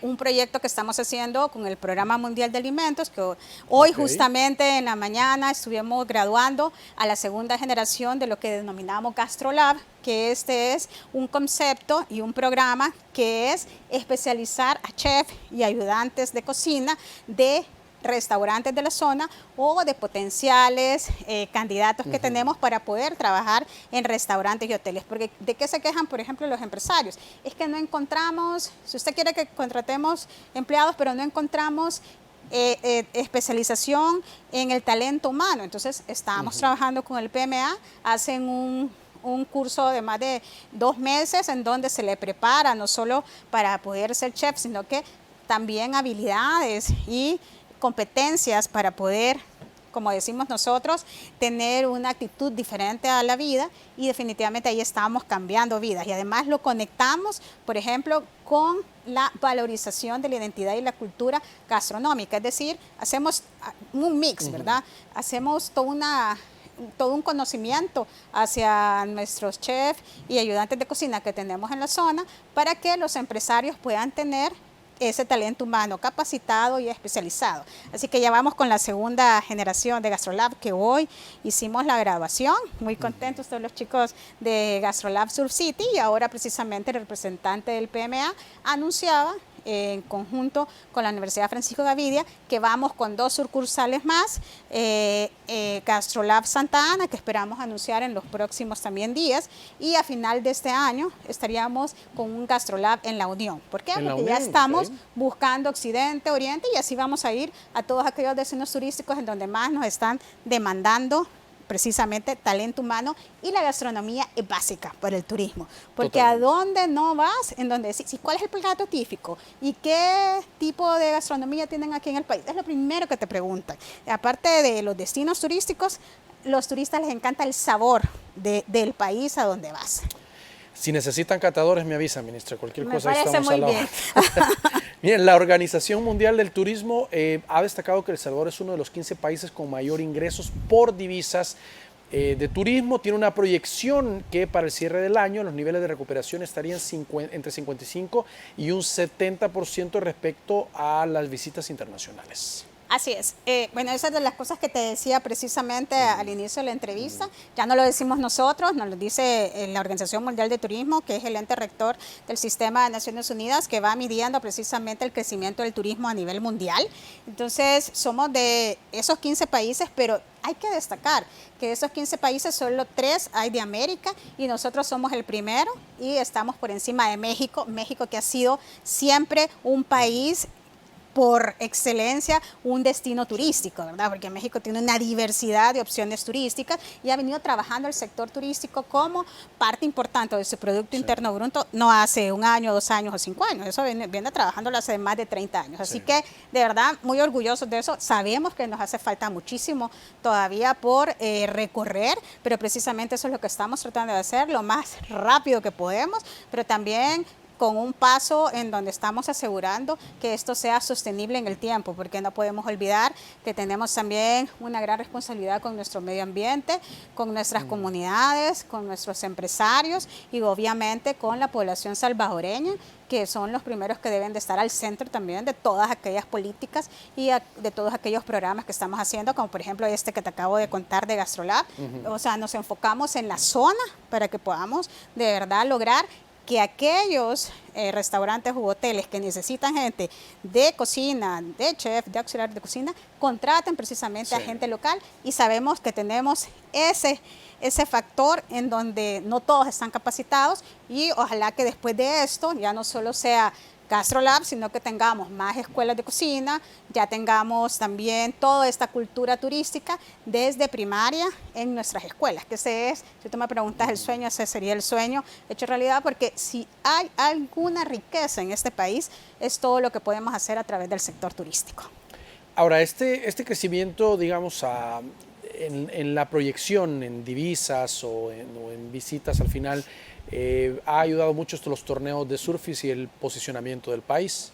un proyecto que estamos haciendo con el Programa Mundial de Alimentos, que hoy justamente en la mañana estuvimos graduando a la segunda generación de lo que denominamos GastroLab, que este es un concepto y un programa que es especializar a chefs y ayudantes de cocina de restaurantes de la zona o de potenciales candidatos que tenemos para poder trabajar en restaurantes y hoteles. Porque ¿de qué se quejan, por ejemplo, los empresarios? Es que no encontramos, si usted quiere que contratemos empleados, pero no encontramos especialización en el talento humano. Entonces estamos trabajando con el PMA, hacen un curso de más de 2 meses en donde se le prepara no solo para poder ser chef, sino que también habilidades y competencias para poder como decimos nosotros, tener una actitud diferente a la vida y definitivamente ahí estamos cambiando vidas y además lo conectamos, por ejemplo, con la valorización de la identidad y la cultura gastronómica, es decir, hacemos un mix, ¿verdad? Hacemos todo un conocimiento hacia nuestros chefs y ayudantes de cocina que tenemos en la zona para que los empresarios puedan tener ese talento humano capacitado y especializado. Así que ya vamos con la segunda generación de GastroLab, que hoy hicimos la graduación. Muy contentos todos los chicos de GastroLab Surf City y ahora precisamente el representante del PMA anunciaba en conjunto con la Universidad Francisco Gavidia, que vamos con 2 sucursales más, GastroLab Santa Ana, que esperamos anunciar en los próximos también días, y a final de este año estaríamos con un GastroLab en La Unión. ¿Por qué? Porque ya estamos buscando Occidente, Oriente, y así vamos a ir a todos aquellos destinos turísticos en donde más nos están demandando precisamente talento humano, y la gastronomía es básica para el turismo, porque totalmente. ¿A dónde no vas? En donde decís, ¿cuál es el plato típico? ¿Y qué tipo de gastronomía tienen aquí en el país? Es lo primero que te preguntan. Aparte de los destinos turísticos, los turistas les encanta el sabor del país a donde vas. Si necesitan catadores, me avisan, ministra. Cualquier cosa estamos muy bien. Miren, la Organización Mundial del Turismo ha destacado que El Salvador es uno de los 15 países con mayor ingresos por divisas de turismo. Tiene una proyección que para el cierre del año los niveles de recuperación estarían entre 55 y un 70% respecto a las visitas internacionales. Así es. Bueno, esa es de las cosas que te decía precisamente al inicio de la entrevista. Ya no lo decimos nosotros, nos lo dice la Organización Mundial de Turismo, que es el ente rector del sistema de Naciones Unidas, que va midiendo precisamente el crecimiento del turismo a nivel mundial. Entonces, somos de esos 15 países, pero hay que destacar que de esos 15 países solo 3 hay de América y nosotros somos el primero y estamos por encima de México. México, que ha sido siempre un país por excelencia, un destino turístico, ¿verdad? Porque México tiene una diversidad de opciones turísticas y ha venido trabajando el sector turístico como parte importante de su Producto Interno Bruto, no hace 1 año, 2 años o 5 años, eso viene trabajándolo hace más de 30 años. Así que, de verdad, muy orgullosos de eso. Sabemos que nos hace falta muchísimo todavía por recorrer, pero precisamente eso es lo que estamos tratando de hacer lo más rápido que podemos, pero también con un paso en donde estamos asegurando que esto sea sostenible en el tiempo, porque no podemos olvidar que tenemos también una gran responsabilidad con nuestro medio ambiente, con nuestras comunidades, con nuestros empresarios y obviamente con la población salvadoreña, que son los primeros que deben de estar al centro también de todas aquellas políticas y de todos aquellos programas que estamos haciendo, como por ejemplo este que te acabo de contar de GastroLab. O sea, nos enfocamos en la zona para que podamos de verdad lograr que aquellos restaurantes u hoteles que necesitan gente de cocina, de chef, de auxiliar de cocina, contraten precisamente a gente local y sabemos que tenemos ese factor en donde no todos están capacitados y ojalá que después de esto ya no solo sea GastroLab, sino que tengamos más escuelas de cocina, ya tengamos también toda esta cultura turística desde primaria en nuestras escuelas, que ese es, si tú me preguntas el sueño, ese sería el sueño hecho realidad, porque si hay alguna riqueza en este país, es todo lo que podemos hacer a través del sector turístico. Ahora, este crecimiento, digamos, en la proyección, en divisas o en visitas al final, ha ayudado mucho los torneos de surf y el posicionamiento del país.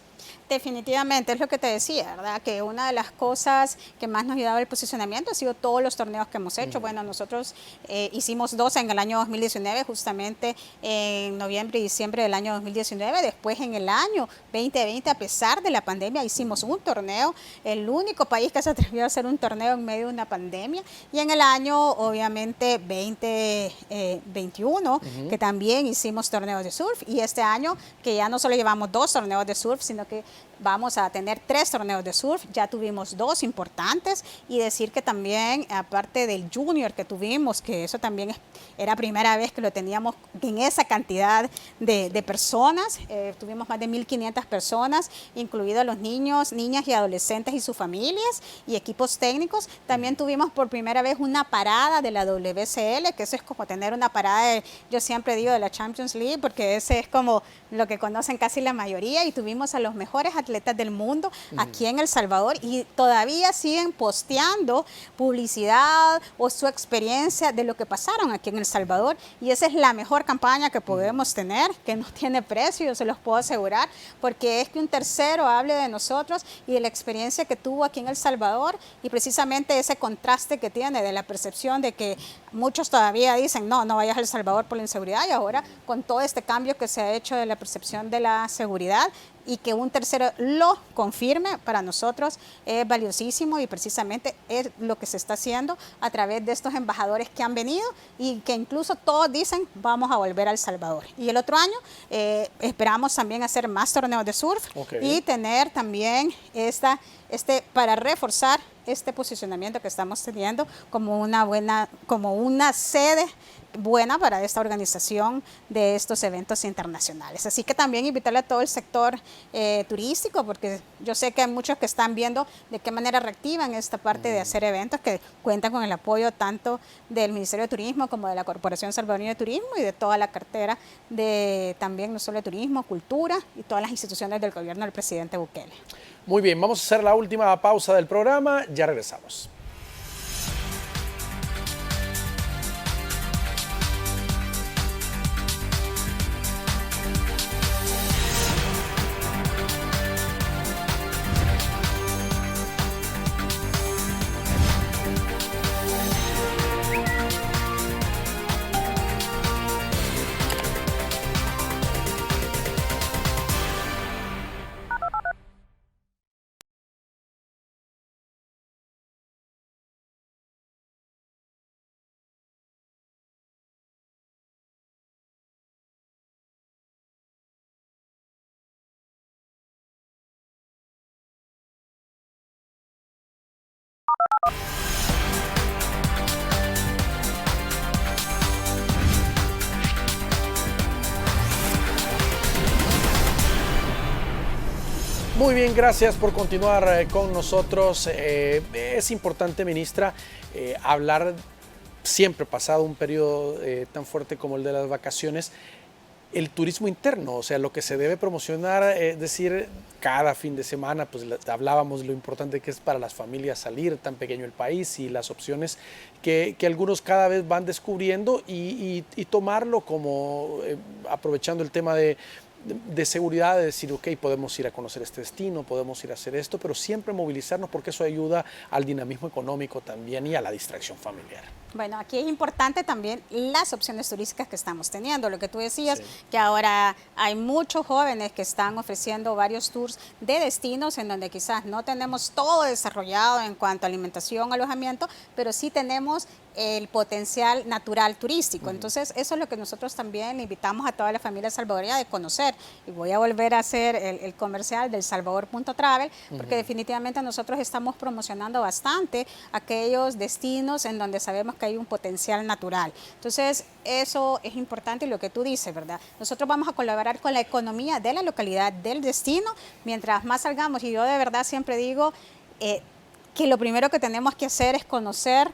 Definitivamente, es lo que te decía, ¿verdad? Que una de las cosas que más nos ha ayudado el posicionamiento ha sido todos los torneos que hemos hecho. Bueno, nosotros hicimos 2 en el año 2019, justamente en noviembre y diciembre del año 2019. Después en el año 2020, a pesar de la pandemia, hicimos un torneo, el único país que se atrevió a hacer un torneo en medio de una pandemia. Y en el año, obviamente, 2021, que también hicimos torneos de surf. Y este año, que ya no solo llevamos 2 torneos de surf, sino que vamos a tener 3 torneos de surf, ya tuvimos 2 importantes y decir que también, aparte del junior que tuvimos, que eso también era primera vez que lo teníamos en esa cantidad de personas, tuvimos más de 1.500 personas, incluidos los niños, niñas y adolescentes y sus familias y equipos técnicos. También tuvimos por primera vez una parada de la WSL, que eso es como tener una parada, yo siempre digo, de la Champions League, porque ese es como lo que conocen casi la mayoría, y tuvimos a los mejores atletas atletas del mundo aquí en El Salvador y todavía siguen posteando publicidad o su experiencia de lo que pasaron aquí en El Salvador, y esa es la mejor campaña que podemos tener, que no tiene precio, yo se los puedo asegurar, porque es que un tercero hable de nosotros y de la experiencia que tuvo aquí en El Salvador, y precisamente ese contraste que tiene de la percepción de que muchos todavía dicen, no, no vayas a El Salvador por la inseguridad, y ahora con todo este cambio que se ha hecho de la percepción de la seguridad y que un tercero lo confirme, para nosotros es valiosísimo, y precisamente es lo que se está haciendo a través de estos embajadores que han venido y que incluso todos dicen vamos a volver a El Salvador. Y el otro año esperamos también hacer más torneos de surf y tener también para reforzar este posicionamiento que estamos teniendo como una sede buena para esta organización de estos eventos internacionales. Así que también invitarle a todo el sector turístico, porque yo sé que hay muchos que están viendo de qué manera reactivan esta parte de hacer eventos, que cuentan con el apoyo tanto del Ministerio de Turismo como de la Corporación Salvadoreña de Turismo y de toda la cartera de también no solo de turismo, cultura y todas las instituciones del gobierno del presidente Bukele. Muy bien, vamos a hacer la última pausa del programa, ya regresamos. Muy bien, gracias por continuar con nosotros. Es importante, ministra, hablar, siempre pasado un periodo tan fuerte como el de las vacaciones, el turismo interno, o sea, lo que se debe promocionar, es decir, cada fin de semana, pues hablábamos de lo importante que es para las familias salir, tan pequeño el país, y las opciones que algunos cada vez van descubriendo y tomarlo como, aprovechando el tema de seguridad, de decir, ok, podemos ir a conocer este destino, podemos ir a hacer esto, pero siempre movilizarnos, porque eso ayuda al dinamismo económico también y a la distracción familiar. Bueno, aquí es importante también las opciones turísticas que estamos teniendo. Lo que tú decías, que ahora hay muchos jóvenes que están ofreciendo varios tours de destinos en donde quizás no tenemos todo desarrollado en cuanto a alimentación, alojamiento, pero sí tenemos el potencial natural turístico. Entonces, eso es lo que nosotros también invitamos a toda la familia salvadoreña de conocer. Y voy a volver a hacer el comercial del Salvador.travel, porque definitivamente nosotros estamos promocionando bastante aquellos destinos en donde sabemos que hay un potencial natural. Entonces, eso es importante, y lo que tú dices, ¿verdad? Nosotros vamos a colaborar con la economía de la localidad, del destino, mientras más salgamos. Y yo de verdad siempre digo que lo primero que tenemos que hacer es conocer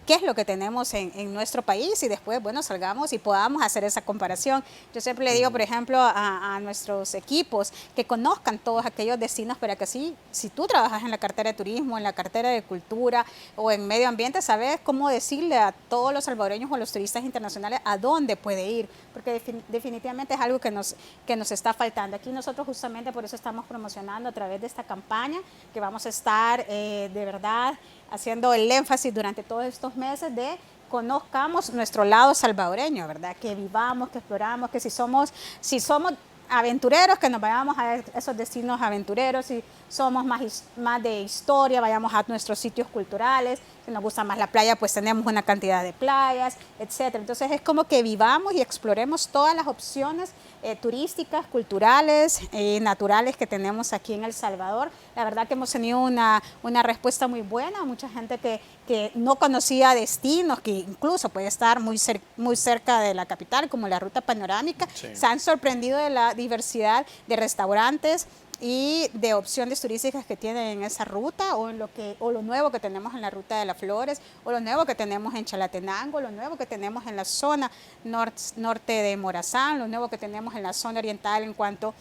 qué es lo que tenemos en nuestro país, y después, bueno, salgamos y podamos hacer esa comparación. Yo siempre le digo, por ejemplo, a nuestros equipos que conozcan todos aquellos destinos, para que así, si tú trabajas en la cartera de turismo, en la cartera de cultura o en medio ambiente, sabes cómo decirle a todos los salvadoreños o a los turistas internacionales a dónde puede ir, porque definitivamente es algo que nos está faltando. Aquí nosotros justamente por eso estamos promocionando a través de esta campaña, que vamos a estar de verdad haciendo el énfasis durante todos estos meses de conozcamos nuestro lado salvadoreño, ¿verdad? Que vivamos, que exploramos, que si somos aventureros, que nos vayamos a esos destinos aventureros, si somos más de historia, vayamos a nuestros sitios culturales, si nos gusta más la playa, pues tenemos una cantidad de playas, etcétera. Entonces es como que vivamos y exploremos todas las opciones turísticas, culturales y naturales que tenemos aquí en El Salvador. La verdad que hemos tenido una respuesta muy buena, mucha gente que no conocía destinos, que incluso puede estar muy cerca de la capital, como la Ruta Panorámica, se han sorprendido de la diversidad de restaurantes y de opciones turísticas que tienen en esa ruta, o lo nuevo que tenemos en la Ruta de las Flores, o lo nuevo que tenemos en Chalatenango, lo nuevo que tenemos en la zona norte de Morazán, lo nuevo que tenemos en la zona oriental en cuanto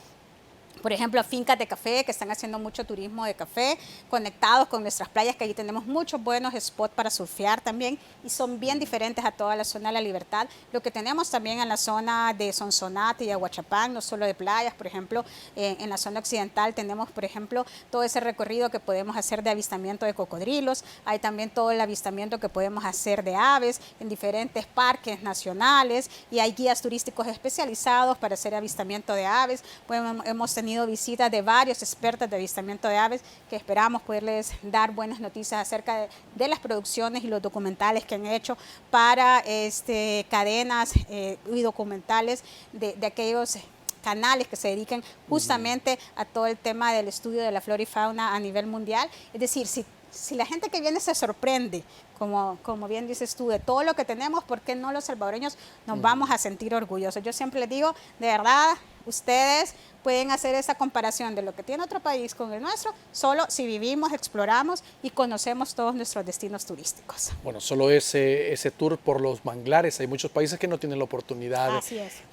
Por ejemplo, fincas de café que están haciendo mucho turismo de café, conectados con nuestras playas, que allí tenemos muchos buenos spots para surfear también y son bien diferentes a toda la zona de La Libertad. Lo que tenemos también en la zona de Sonsonate y Aguachapán, no solo de playas, por ejemplo, en la zona occidental tenemos, por ejemplo, todo ese recorrido que podemos hacer de avistamiento de cocodrilos, hay también todo el avistamiento que podemos hacer de aves en diferentes parques nacionales y hay guías turísticos especializados para hacer avistamiento de aves. Bueno, hemos tenido visitas de varios expertos de avistamiento de aves que esperamos poderles dar buenas noticias acerca de las producciones y los documentales que han hecho para cadenas y documentales de aquellos canales que se dediquen justamente a todo el tema del estudio de la flora y fauna a nivel mundial. Es decir, si la gente que viene se sorprende, como bien dices tú, de todo lo que tenemos, ¿por qué no los salvadoreños nos vamos a sentir orgullosos? Yo siempre les digo, de verdad, ustedes pueden hacer esa comparación de lo que tiene otro país con el nuestro, solo si vivimos, exploramos y conocemos todos nuestros destinos turísticos. Bueno, solo ese tour por los manglares, hay muchos países que no tienen la oportunidad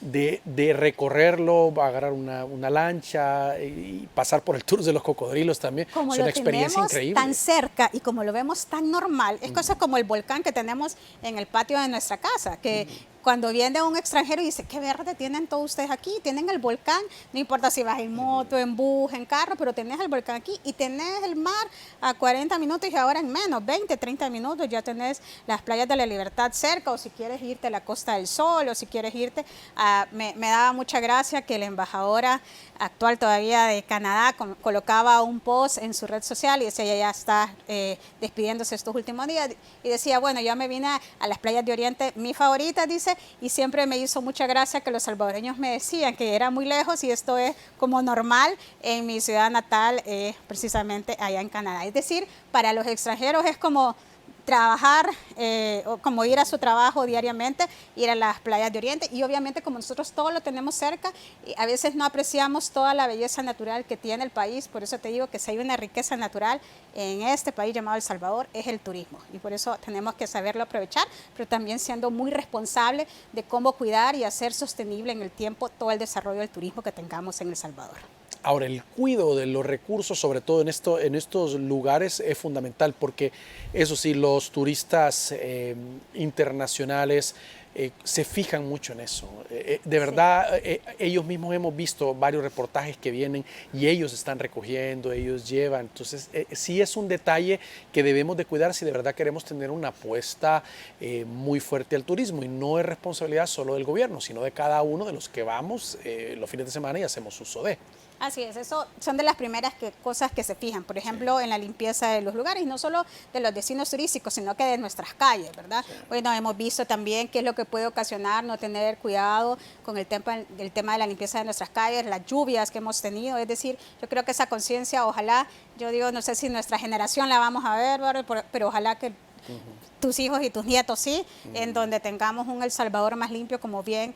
de recorrerlo, agarrar una lancha y pasar por el tour de los cocodrilos también. Como es una experiencia increíble. Tan cerca y como lo vemos tan normal, es cosa como el volcán que tenemos en el patio de nuestra casa, que cuando viene un extranjero y dice, qué verde tienen todos ustedes aquí, tienen el volcán, no importa si vas en moto, en bus, en carro, pero tenés el volcán aquí y tenés el mar a 40 minutos y ahora en menos, 20, 30 minutos ya tenés las playas de La Libertad cerca, o si quieres irte a la Costa del Sol, o si quieres irte me daba mucha gracia que la embajadora actual todavía de Canadá colocaba un post en su red social y decía, ya está despidiéndose estos últimos días, y decía, bueno, yo me vine a las playas de Oriente, mi favorita, dice, y siempre me hizo mucha gracia que los salvadoreños me decían que era muy lejos y esto es como normal en mi ciudad natal, precisamente allá en Canadá. Es decir, para los extranjeros es como trabajar, o como ir a su trabajo diariamente, ir a las playas de Oriente, y obviamente como nosotros todo lo tenemos cerca, y a veces no apreciamos toda la belleza natural que tiene el país. Por eso te digo que si hay una riqueza natural en este país llamado El Salvador, es el turismo, y por eso tenemos que saberlo aprovechar, pero también siendo muy responsable de cómo cuidar y hacer sostenible en el tiempo todo el desarrollo del turismo que tengamos en El Salvador. Ahora, el cuidado de los recursos, sobre todo en estos lugares, es fundamental porque, eso sí, los turistas internacionales se fijan mucho en eso. De verdad, ellos mismos hemos visto varios reportajes que vienen y ellos están recogiendo, ellos llevan. Entonces, sí es un detalle que debemos de cuidar si de verdad queremos tener una apuesta muy fuerte al turismo, y no es responsabilidad solo del gobierno, sino de cada uno de los que vamos los fines de semana y hacemos uso de. Así es, eso son de las primeras cosas que se fijan, por ejemplo, en la limpieza de los lugares, y no solo de los destinos turísticos, sino que de nuestras calles, ¿verdad? Sí. Bueno, hemos visto también qué es lo que puede ocasionar no tener cuidado con el tema de la limpieza de nuestras calles, las lluvias que hemos tenido. Es decir, yo creo que esa conciencia, ojalá, yo digo, no sé si nuestra generación la vamos a ver, pero ojalá que tus hijos y tus nietos sí, en donde tengamos un El Salvador más limpio, como bien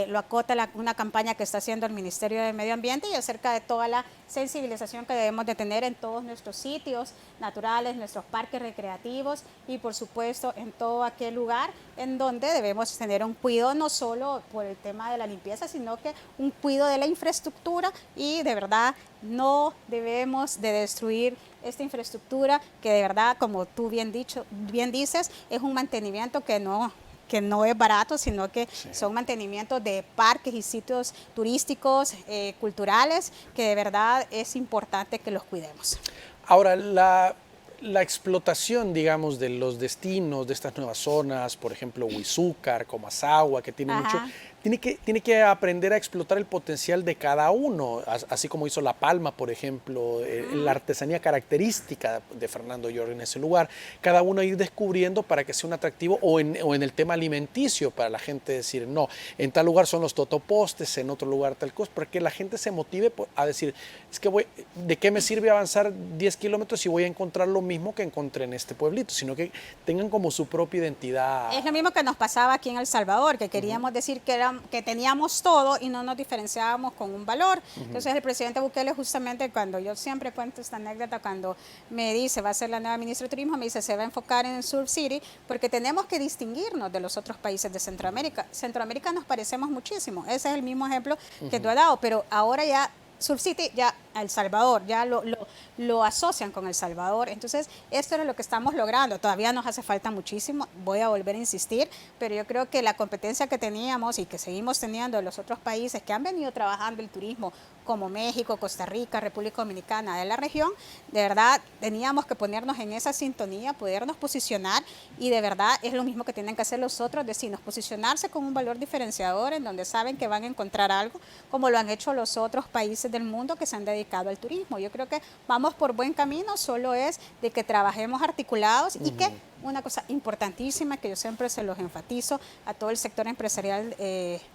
lo acota una campaña que está haciendo el Ministerio de Medio Ambiente, y acerca de toda la sensibilización que debemos de tener en todos nuestros sitios naturales, nuestros parques recreativos, y por supuesto en todo aquel lugar en donde debemos tener un cuidado no solo por el tema de la limpieza, sino que un cuidado de la infraestructura, y de verdad no debemos de destruir esta infraestructura que de verdad, como tú bien dices, es un mantenimiento que no es barato, sino que son mantenimientos de parques y sitios turísticos, culturales, que de verdad es importante que los cuidemos. Ahora, la explotación, digamos, de los destinos de estas nuevas zonas, por ejemplo, Huizúcar, Comasagua, que tiene mucho, tiene que aprender a explotar el potencial de cada uno, así como hizo La Palma, por ejemplo, la artesanía característica de Fernando York en ese lugar. Cada uno ir descubriendo para que sea un atractivo, o en el tema alimenticio, para la gente decir, no, en tal lugar son los totopostes, en otro lugar tal cosa, para que la gente se motive a decir, es que ¿de qué me sirve avanzar 10 kilómetros si voy a encontrar lo mismo que encontré en este pueblito? Sino que tengan como su propia identidad. Es lo mismo que nos pasaba aquí en El Salvador, que queríamos decir que teníamos todo y no nos diferenciábamos con un valor. Entonces el presidente Bukele, justamente, cuando yo siempre cuento esta anécdota, cuando me dice, va a ser la nueva ministra de Turismo, me dice, se va a enfocar en Surf City porque tenemos que distinguirnos de los otros países de Centroamérica. Centroamérica nos parecemos muchísimo, ese es el mismo ejemplo que tú has dado, pero ahora ya Surf City ya El Salvador, ya lo asocian con El Salvador. Entonces, esto es lo que estamos logrando. Todavía nos hace falta muchísimo, voy a volver a insistir, pero yo creo que la competencia que teníamos y que seguimos teniendo en los otros países que han venido trabajando el turismo, como México, Costa Rica, República Dominicana, de la región, de verdad teníamos que ponernos en esa sintonía, podernos posicionar, y de verdad es lo mismo que tienen que hacer los otros, decirnos, posicionarse con un valor diferenciador en donde saben que van a encontrar algo, como lo han hecho los otros países del mundo que se han dedicado al turismo. Yo creo que vamos por buen camino, solo es de que trabajemos articulados y que una cosa importantísima que yo siempre se los enfatizo a todo el sector empresarial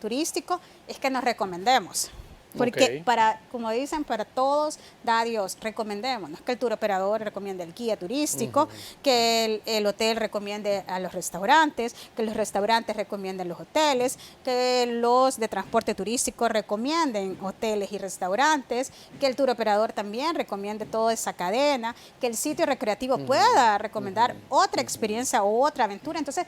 turístico es que nos recomendemos. Porque como dicen, para todos da Dios, recomendémonos, que el tour operador recomiende al guía turístico, que el hotel recomiende a los restaurantes, que los restaurantes recomienden los hoteles, que los de transporte turístico recomienden hoteles y restaurantes, que el tour operador también recomiende toda esa cadena, que el sitio recreativo pueda recomendar otra experiencia o otra aventura. Entonces,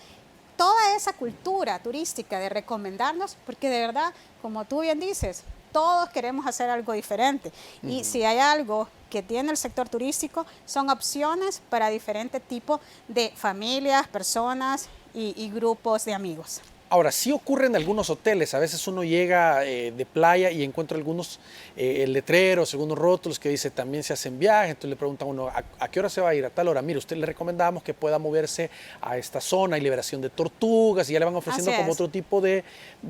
toda esa cultura turística de recomendarnos, porque de verdad, como tú bien dices, todos queremos hacer algo diferente. Y si hay algo que tiene el sector turístico, son opciones para diferentes tipos de familias, personas y grupos de amigos. Ahora, sí ocurre en algunos hoteles. A veces uno llega de playa y encuentra algunos letreros, algunos rótulos que dice también se hacen viajes. Entonces le preguntan a uno, ¿a qué hora se va a ir? A tal hora. Mire, usted le recomendamos que pueda moverse a esta zona, hay liberación de tortugas, y ya le van ofreciendo como otro tipo de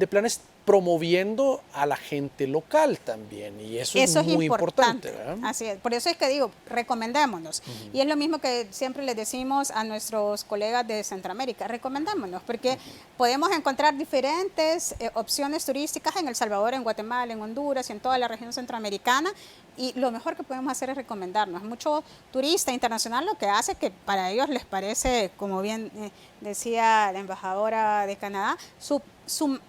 planes, promoviendo a la gente local también, y eso es muy importante, ¿verdad? Así es, por eso es que digo, recomendémonos. Y es lo mismo que siempre les decimos a nuestros colegas de Centroamérica, recomendémonos, porque podemos encontrar diferentes opciones turísticas en El Salvador, en Guatemala, en Honduras y en toda la región centroamericana, y lo mejor que podemos hacer es recomendarnos. Mucho turista internacional lo que hace que para ellos les parece, como bien decía la embajadora de Canadá,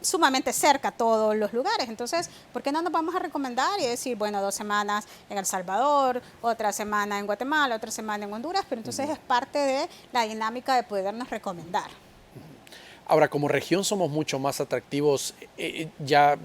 sumamente cerca a todos los lugares. Entonces, ¿por qué no nos vamos a recomendar y decir, bueno, 2 semanas en El Salvador, otra semana en Guatemala, otra semana en Honduras? Pero entonces es parte de la dinámica de podernos recomendar. Ahora, como región somos mucho más atractivos, ya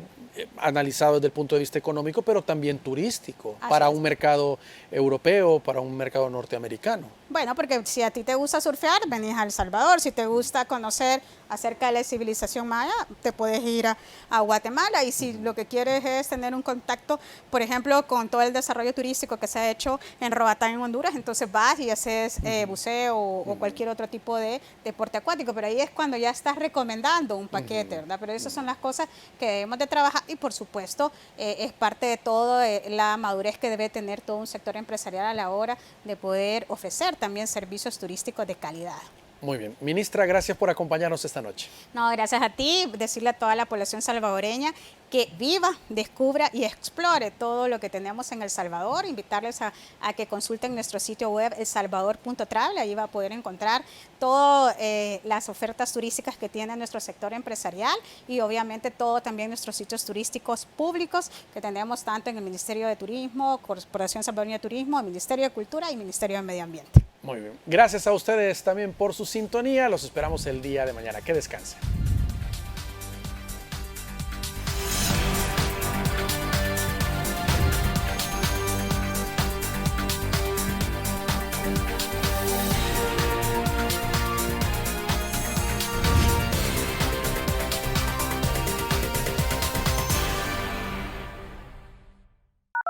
analizado desde el punto de vista económico, pero también turístico, para un mercado europeo, para un mercado norteamericano. Bueno, porque si a ti te gusta surfear, venís a El Salvador. Si te gusta conocer acerca de la civilización maya, te puedes ir a Guatemala. Y si lo que quieres es tener un contacto, por ejemplo, con todo el desarrollo turístico que se ha hecho en Roatán, en Honduras, entonces vas y haces buceo o cualquier otro tipo de deporte acuático. Pero ahí es cuando ya estás recomendando un paquete, ¿verdad? Pero esas son las cosas que debemos de trabajar y, por supuesto, es parte de todo la madurez que debe tener todo un sector empresarial a la hora de poder ofrecer también servicios turísticos de calidad. Muy bien. Ministra, gracias por acompañarnos esta noche. No, gracias a ti. Decirle a toda la población salvadoreña que viva, descubra y explore todo lo que tenemos en El Salvador. Invitarles a que consulten nuestro sitio web elsalvador.travel. Ahí va a poder encontrar todas las ofertas turísticas que tiene nuestro sector empresarial y obviamente todo también nuestros sitios turísticos públicos que tenemos tanto en el Ministerio de Turismo, Corporación Salvadoreña de Turismo, el Ministerio de Cultura y el Ministerio de Medio Ambiente. Muy bien. Gracias a ustedes también por su sintonía. Los esperamos el día de mañana. Que descansen.